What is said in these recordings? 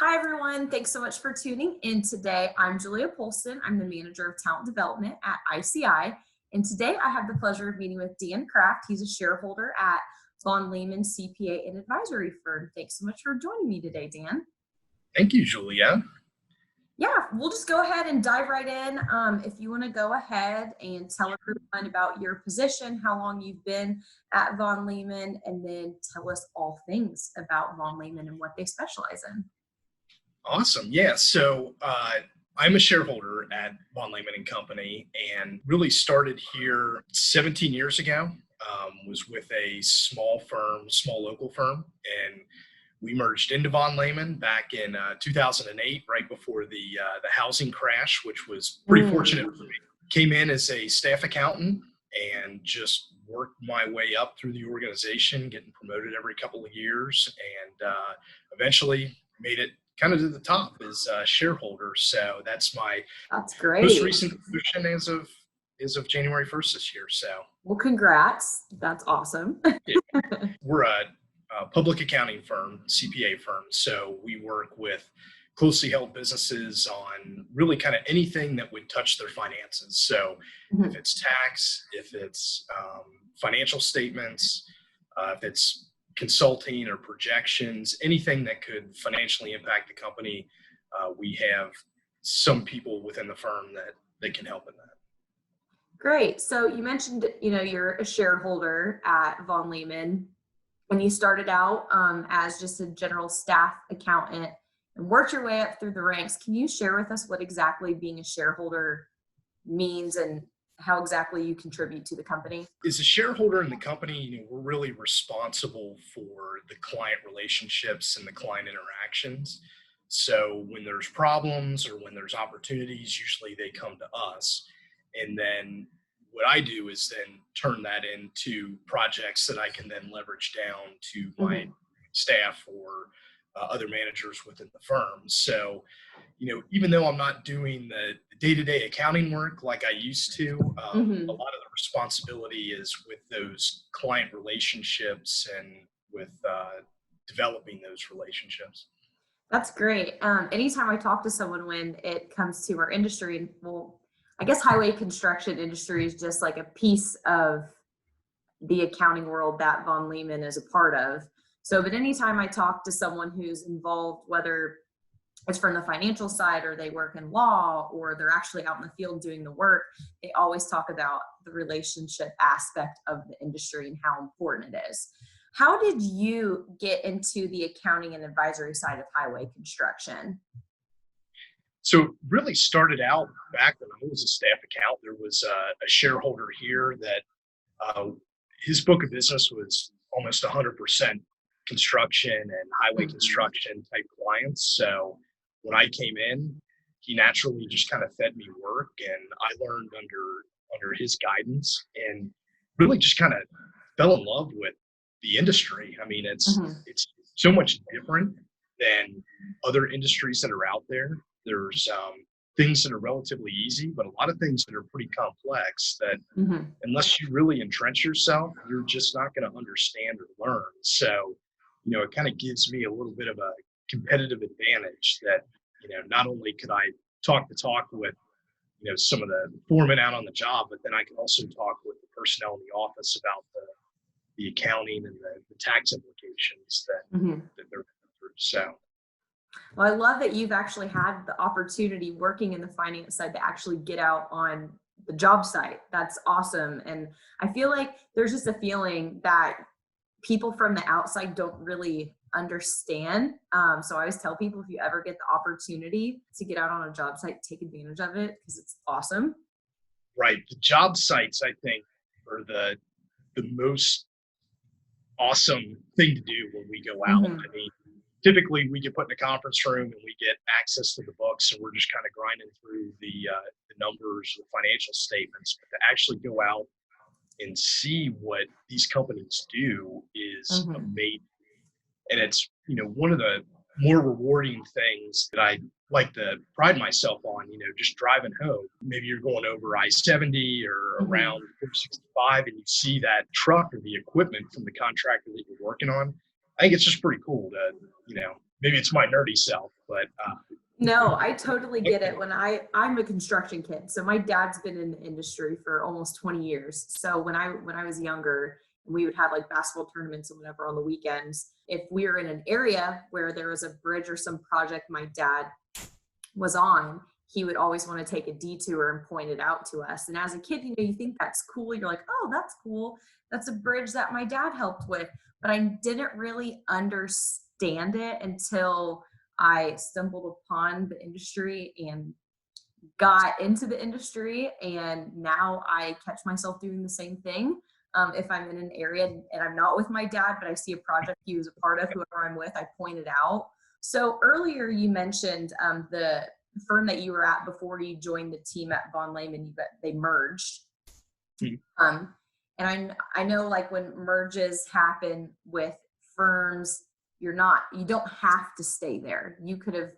Hi, everyone. Thanks so much for tuning in today. I'm Julia Polston. I'm the Manager of Talent Development at ICI. And today I have the pleasure of meeting with Dan Kraft. He's a shareholder at VonLehman CPA Advisory Firm. Thanks so much for joining me today, Dan. Thank you, Julia. Yeah, we'll just go ahead and dive right in. If you want to go ahead and tell everyone about your position, how long you've been at VonLehman, and then tell us all things about VonLehman and what they specialize in. Awesome. Yeah. So I'm a shareholder at VonLehman Company and really started here 17 years ago. Was with a small local firm, and we merged into VonLehman back in 2008, right before the housing crash, which was pretty fortunate for me. Came in as a staff accountant and just worked my way up through the organization, getting promoted every couple of years, and eventually made it kind of to the top as a shareholder. So that's my great. Most recent position as of January 1st this year. So, well, congrats. That's awesome. We're a public accounting firm, CPA firm. So we work with closely held businesses on really kind of anything that would touch their finances. So if it's tax, if it's financial statements, if it's consulting or projections, anything that could financially impact the company, we have some people within the firm that can help in that. Great. So you mentioned, you're a shareholder at VonLehman, and you started out as just a general staff accountant and worked your way up through the ranks. Can you share with us what exactly being a shareholder means and how exactly you contribute to the company? As a shareholder in the company, we're really responsible for the client relationships and the client interactions. So when there's problems or when there's opportunities, usually they come to us. And then what I do is then turn that into projects that I can then leverage down to my staff or other managers within the firm. So, even though I'm not doing the day-to-day accounting work like I used to, a lot of the responsibility is with those client relationships and with developing those relationships. That's great. Anytime I talk to someone when it comes to our industry, well, I guess highway construction industry is just like a piece of the accounting world that VonLehman is a part of. So, but anytime I talk to someone who's involved, whether it's from the financial side or they work in law or they're actually out in the field doing the work, they always talk about the relationship aspect of the industry and how important it is. How did you get into the accounting and advisory side of highway construction? So it really started out back when I was a staff accountant. There was a shareholder here that his book of business was almost 100% construction and highway construction type clients. So when I came in, he naturally just kind of fed me work, and I learned under his guidance and really just kind of fell in love with the industry. I mean, it's so much different than other industries that are out there. There's things that are relatively easy, but a lot of things that are pretty complex that unless you really entrench yourself, you're just not going to understand or learn. So, it kind of gives me a little bit of a competitive advantage that, not only could I talk the talk with, some of the foremen out on the job, but then I can also talk with the personnel in the office about the accounting and the tax implications that they're going through. So. Well, I love that you've actually had the opportunity working in the finance side to actually get out on the job site. That's awesome. And I feel like there's just a feeling that people from the outside don't really understand. So I always tell people, if you ever get the opportunity to get out on a job site, take advantage of it because it's awesome. Right. The job sites, I think, are the most awesome thing to do when we go out. I mean, typically we get put in a conference room and we get access to the books, and we're just kind of grinding through the numbers, the financial statements. But to actually go out and see what these companies do is amazing. And it's, one of the more rewarding things that I like to pride myself on, just driving home. Maybe you're going over I-70 or around 465 and you see that truck or the equipment from the contractor that you're working on. I think it's just pretty cool to, maybe it's my nerdy self, but No, I totally get it. I'm a construction kid. So my dad's been in the industry for almost 20 years. So when I was younger, we would have like basketball tournaments and whatever on the weekends. If we were in an area where there was a bridge or some project my dad was on, he would always want to take a detour and point it out to us. And as a kid, you think that's cool. You're like, oh, that's cool. That's a bridge that my dad helped with. But I didn't really understand it until I stumbled upon the industry and got into the industry. And now I catch myself doing the same thing. If I'm in an area and I'm not with my dad, but I see a project he was a part of, whoever I'm with, I point it out. So earlier you mentioned the firm that you were at before you joined the team at VonLehman, they merged. And I know like when merges happen with firms, you don't have to stay there. You could have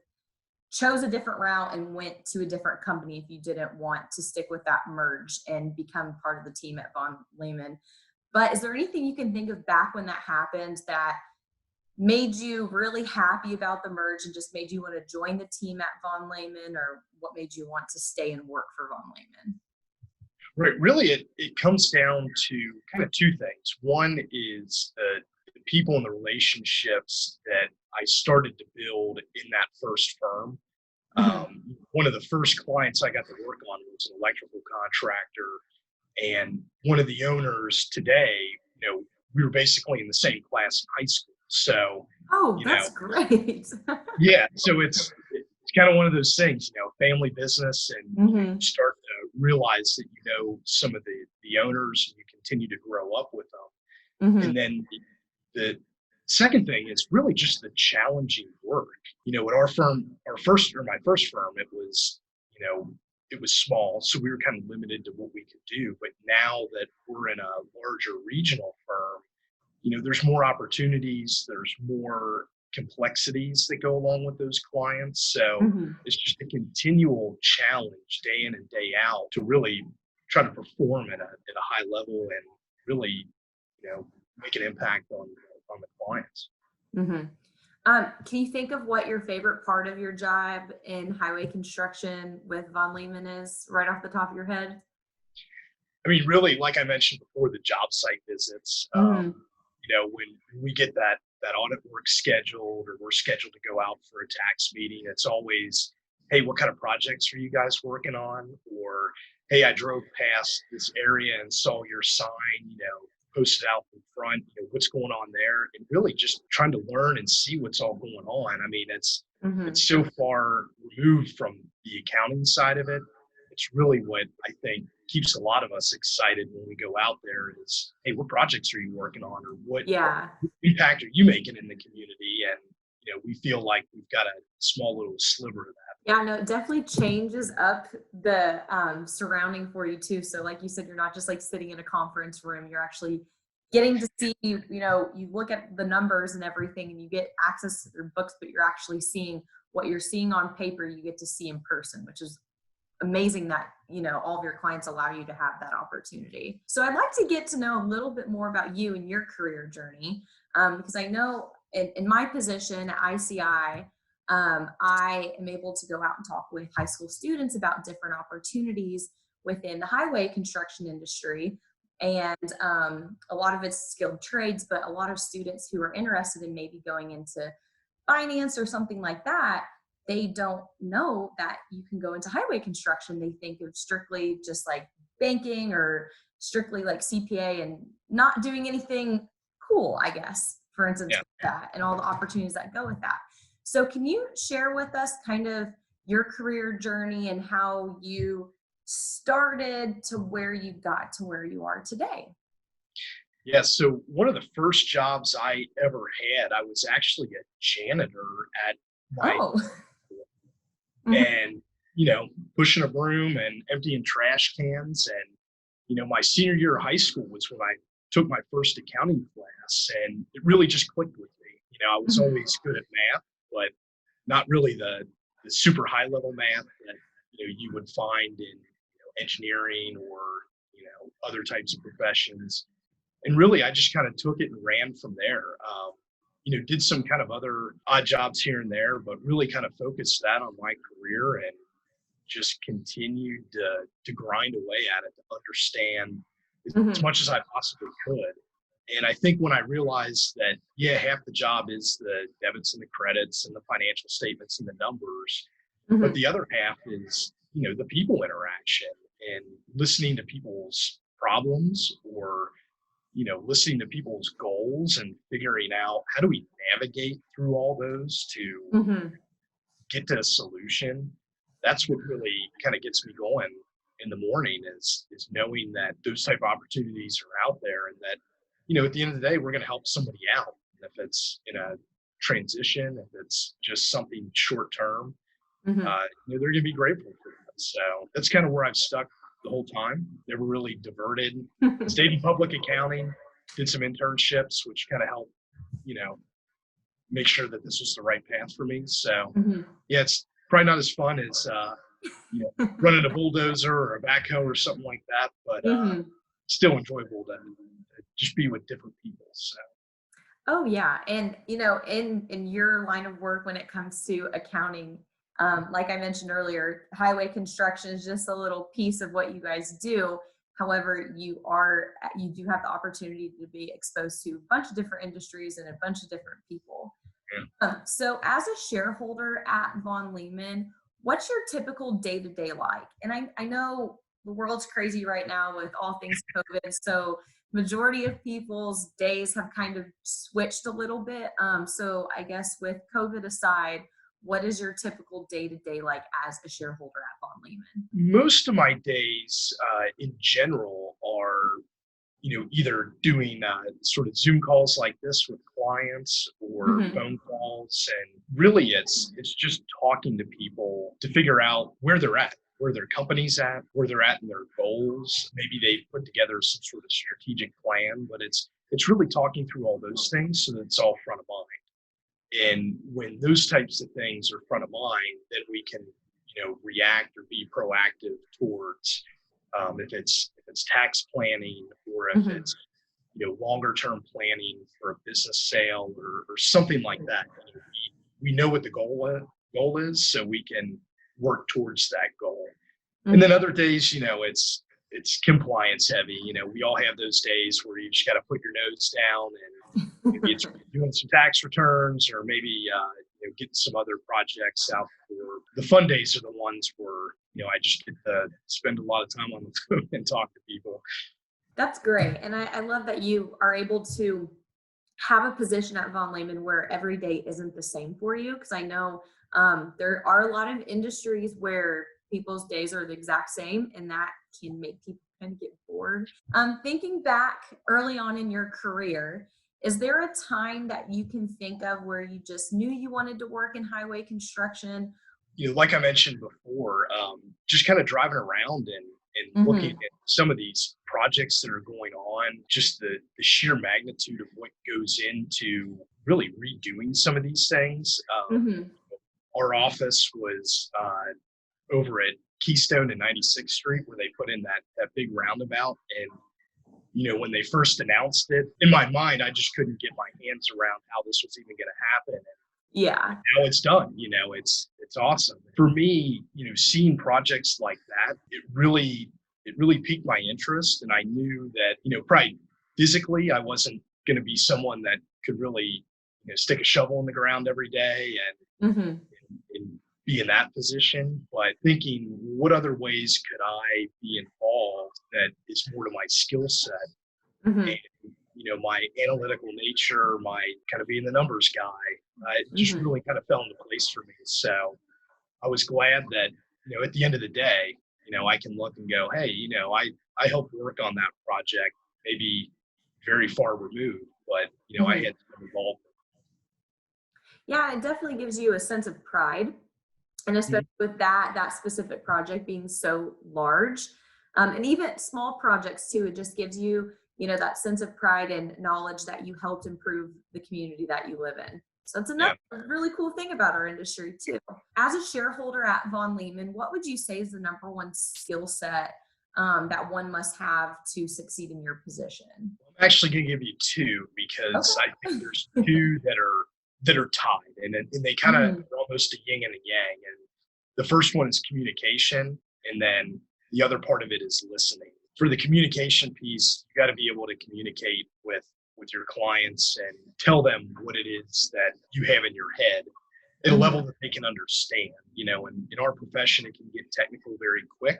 chose a different route and went to a different company if you didn't want to stick with that merge and become part of the team at VonLehman. But is there anything you can think of back when that happened that made you really happy about the merge and just made you want to join the team at VonLehman, or what made you want to stay and work for VonLehman? Right. Really, it comes down to kind of two things. One is the people and the relationships that I started to build in that first firm. One of the first clients I got to work on was an electrical contractor, and one of the owners today, we were basically in the same class in high school. So, that's great. Yeah. So it's kind of one of those things, family business, and you start to realize that some of the owners, and you continue to grow up with them. And then the second thing is really just the challenging work. At our firm, my first firm, it was small, so we were kind of limited to what we could do. But now that we're in a larger regional firm, there's more opportunities, there's more complexities that go along with those clients. So it's just a continual challenge day in and day out to really try to perform at a high level and really, make an impact on the clients. Can you think of what your favorite part of your job in highway construction with VonLehman is right off the top of your head? I mean, really, like I mentioned before, the job site visits, when we get that audit work scheduled, or we're scheduled to go out for a tax meeting, it's always, hey, what kind of projects are you guys working on? Or, hey, I drove past this area and saw your sign, posted out in front, what's going on there, and really just trying to learn and see what's all going on. I mean, it's so far removed from the accounting side of it. It's really what I think keeps a lot of us excited when we go out there is, hey, what projects are you working on, or what impact are you making in the community? And we feel like we've got a small little sliver of that. Yeah, no, it definitely changes up the surrounding for you too. So like you said, you're not just like sitting in a conference room, you're actually getting to see, you look at the numbers and everything and you get access to their books, but you're actually seeing what you're seeing on paper, you get to see in person, which is amazing that, all of your clients allow you to have that opportunity. So I'd like to get to know a little bit more about you and your career journey, because I know in my position at ICI, I am able to go out and talk with high school students about different opportunities within the highway construction industry. And a lot of it's skilled trades, but a lot of students who are interested in maybe going into finance or something like that, they don't know that you can go into highway construction. They think of strictly just like banking or strictly like CPA and not doing anything cool, I guess, for instance, with that and all the opportunities that go with that. So can you share with us kind of your career journey and how you started to where you got to where you are today? Yeah, so one of the first jobs I ever had, I was actually a janitor at my and pushing a broom and emptying trash cans. And my senior year of high school was when I took my first accounting class, and it really just clicked with me. I was always good at math, but not really the super high level math that you would find in engineering or other types of professions. And really, I just kind of took it and ran from there. did some kind of other odd jobs here and there, but really kind of focused that on my career and just continued to grind away at it to understand as Hmm. much as I possibly could. And I think when I realized that, yeah, half the job is the debits and the credits and the financial statements and the numbers, but Hmm. the other half is, the people interaction and listening to people's problems or, listening to people's goals and figuring out how do we navigate through all those to Hmm. get to a solution. That's what really kind of gets me going in the morning is knowing that those type of opportunities are out there and that, at the end of the day, we're going to help somebody out. And if it's in a transition, if it's just something short term, Hmm. they're going to be grateful for that. So that's kind of where I've stuck the whole time. Never really diverted. Stayed in public accounting, did some internships, which kind of helped, you know, make sure that this was the right path for me. So Hmm. yeah, it's probably not as fun as running a bulldozer or a backhoe or something like that, but Hmm. still enjoyable to just be with different people. So Oh yeah, and in your line of work when it comes to accounting, like I mentioned earlier, highway construction is just a little piece of what you guys do. However, you do have the opportunity to be exposed to a bunch of different industries and a bunch of different people. yeah. So as a shareholder at Von Lehman, what's your typical day-to-day like? And I know the world's crazy right now with all things COVID. So majority of people's days have kind of switched a little bit. So I guess with COVID aside, what is your typical day-to-day like as a shareholder at Von Lehman? Most of my days in general are either doing sort of Zoom calls like this with clients or Hmm. phone calls. And really it's just talking to people to figure out where they're at, where their company's at, where they're at in their goals. Maybe they've put together some sort of strategic plan, but it's really talking through all those things so that it's all front of mind. And when those types of things are front of mind, then we can, react or be proactive towards if it's tax planning or if Hmm. it's longer term planning for a business sale or something like that. We know what the goal is, so we can work towards that goal. And then Hmm. other days, it's compliance heavy. We all have those days where you just got to put your nose down and maybe it's doing some tax returns or maybe getting some other projects out for the fun days are the ones where I just get to spend a lot of time on the phone and talk to people. That's great. And I love that you are able to have a position at Von Lehman where every day isn't the same for you. Because I know there are a lot of industries where people's days are the exact same, and that can make people kind of get bored. Thinking back early on in your career, is there a time that you can think of where you just knew you wanted to work in highway construction? Like I mentioned before, just kind of driving around and looking Hmm. at some of these projects that are going on, just the sheer magnitude of what goes into really redoing some of these things. Hmm. Our office was over at Keystone and 96th Street where they put in that big roundabout. And when they first announced it, in my mind, I just couldn't get my hands around how this was even going to happen. Yeah. Now it's done. It's awesome for me. Seeing projects like that, it really piqued my interest, and I knew that probably physically I wasn't going to be someone that could really stick a shovel in the ground every day Hmm. and be in that position. But thinking, what other ways could I be involved that is more to my skill set Hmm. and my analytical nature, my kind of being the numbers guy, it just Hmm. really kind of fell into place for me. So I was glad that at the end of the day, I can look and go, hey, I helped work on that project, maybe very far removed, but I Hmm. had some involvement. Yeah, it definitely gives you a sense of pride, and especially Mhm. with that specific project being so large, and even small projects too. It just gives you that sense of pride and knowledge that you helped improve the community that you live in. So that's another Yeah. really cool thing about our industry too. As a shareholder at Von Lehman, what would you say is the number one skill set that one must have to succeed in your position? I'm actually going to give you two because Okay. I think there's two that are tied, and they kind of Mm, are almost a yin and a yang. And the first one is communication, and then the other part of it is listening. For the communication piece, you got to be able to communicate with your clients and tell them what it is that you have in your head at a level mhm, that they can understand. And in our profession, it can get technical very quick,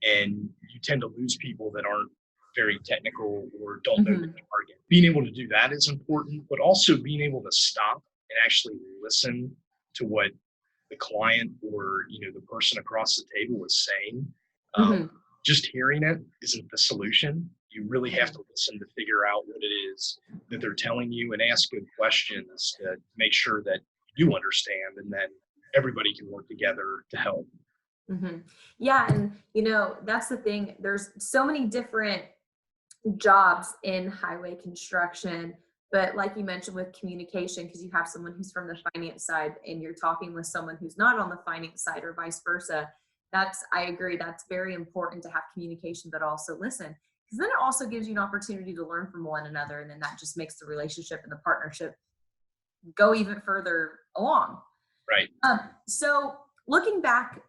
and you tend to lose people that aren't very technical or don't know the mhm, jargon. Being able to do that is important, but also being able to stop and actually listen to what the client or the person across the table is saying. Um, mhm, just hearing it isn't the solution. You really have mhm. to listen to figure out what it is that they're telling you and ask good questions to make sure that you do understand, and then everybody can work together to help. Yeah, and that's the thing. There's so many different jobs in highway construction, but like you mentioned with communication, because you have someone who's from the finance side and you're talking with someone who's not on the finance side or vice versa. I agree, that's very important to have communication, but also listen, because then it also gives you an opportunity to learn from one another, and then that just makes the relationship and the partnership go even further along. Right. So looking back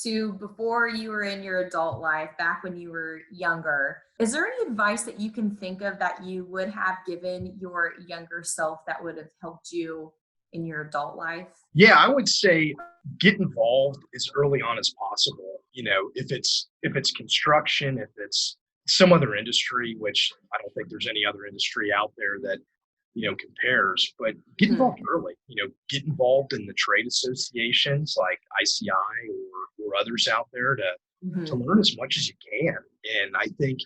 to before you were in your adult life, back when you were younger, is there any advice that you can think of that you would have given your younger self that would have helped you in your adult life? Yeah, I would say get involved as early on as possible. If it's construction, if it's some other industry, which I don't think there's any other industry out there that compares, but get Mhm, involved early. Get involved in the trade associations like ICI or others out there to mhm. learn as much as you can. And I think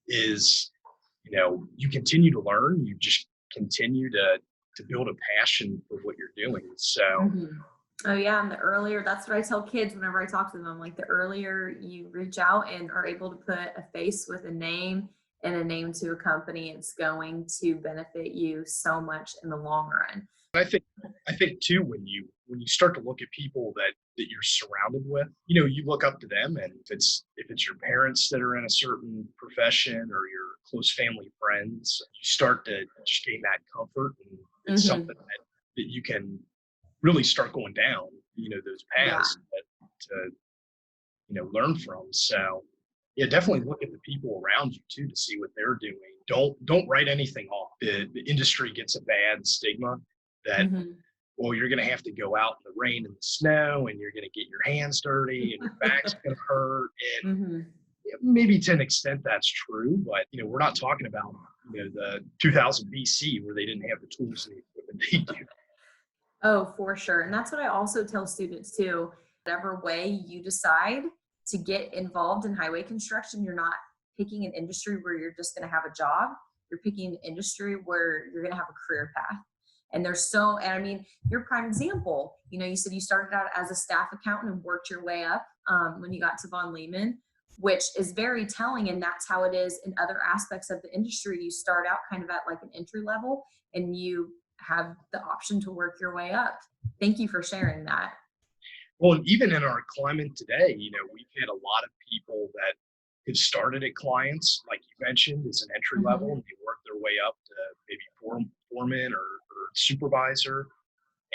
is you continue to learn, you just continue to build a passion for what you're doing. So Mhm. Oh yeah, and the earlier, that's what I tell kids whenever I talk to them. I'm like, the earlier you reach out and are able to put a face with a name and a name to a company, it's going to benefit you so much in the long run. I think too, when you start to look at people that you're surrounded with, you look up to them, and if it's your parents that are in a certain profession or your close family friends, you start to just gain that comfort, and it's Hmm. something that you can really start going down, those Yeah. paths to learn from. So yeah, definitely look at the people around you too to see what they're doing. Don't write anything off. The industry gets a bad stigma that, Hmm. well, you're going to have to go out in the rain and the snow, and you're going to get your hands dirty, and your back's going to hurt. And Hmm. maybe to an extent that's true, but we're not talking about the 2000 BC where they didn't have the tools and the equipment they do. Oh, for sure. And that's what I also tell students too. Whatever way you decide to get involved in highway construction, you're not picking an industry where you're just going to have a job. You're picking an industry where you're going to have a career path. And I mean, your prime example, you said you started out as a staff accountant and worked your way up when you got to VonLehman, which is very telling. And that's how it is in other aspects of the industry. You start out kind of at like an entry level, and you have the option to work your way up. Thank you for sharing that. Well, and even in our climate today, we've had a lot of people that have started at clients, like you mentioned, as an entry level, Mhm. and they work their way up to maybe foreman or supervisor,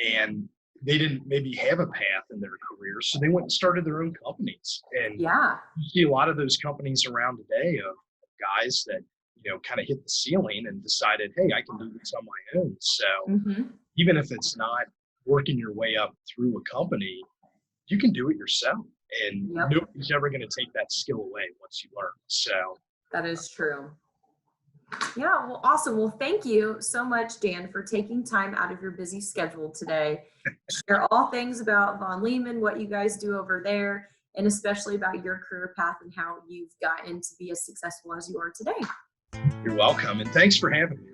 and they didn't maybe have a path in their career, so they went and started their own companies. And Yeah. you see a lot of those companies around today of guys that kind of hit the ceiling and decided, hey, I can do this on my own. So Mhm. even if it's not working your way up through a company, you can do it yourself, and Yep, nobody's ever going to take that skill away once you learn. So that is true. Yeah, well, awesome. Well, thank you so much, Dan, for taking time out of your busy schedule today. Share all things about VonLehman, what you guys do over there, and especially about your career path and how you've gotten to be as successful as you are today. you're welcome, and thanks for having me.